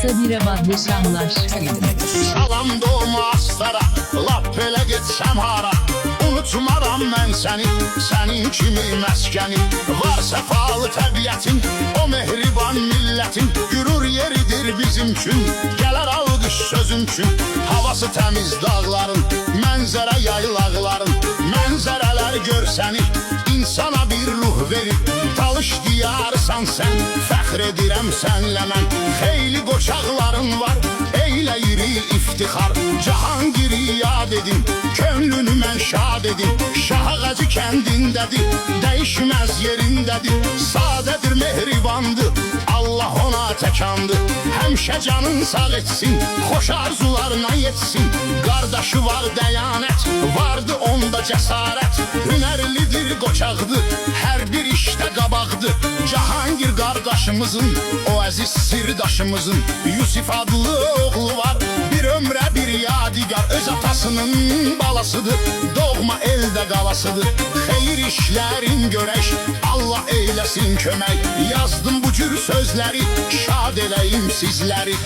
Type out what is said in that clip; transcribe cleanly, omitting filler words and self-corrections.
Sabire Baddeşanlar. Salam doğma astara, lap belə getsəm hara. Unutmaram mən səni, sənin kimi məskəni. Var səfalı təbiətin, o mehriban millətin. Gürur yeridir bizim üçün, gələr alqış sözün üçün. Havası təmiz dağların, mənzərə yaylaqların. Mənzərələr görsənir, insana bir ruh verir. Talış diyarsan sən, fəxr edirəm sənlə mən. Xeyli qoçaqların var, eyləyirik iftixar. Cahangiri yad edin, könlünü mən şad edin. Şah ağacı kəndindədir, dəyişməz yerindədir. Sadədir, mehribandır, Allah ona təkandır. Həmişə canın sağ etsin, xoş arzularına yetsin. Qardaşı var dəyanət, vardı onda cəsarət. Hünərlidir, qoçaqdır, hər bir işdə qabaqdır. Cahangir qardaşımızın, o əziz sirdaşımızın Yusif adlı oğlu var, bir ömrə bir yadigar. Öz atasının balasıdır, doğma elde qalasıdır. Xeyir işlərin görək, Allah eyləsin kömək. Yazdım bu cür sözləri, şad eləyim sizləri.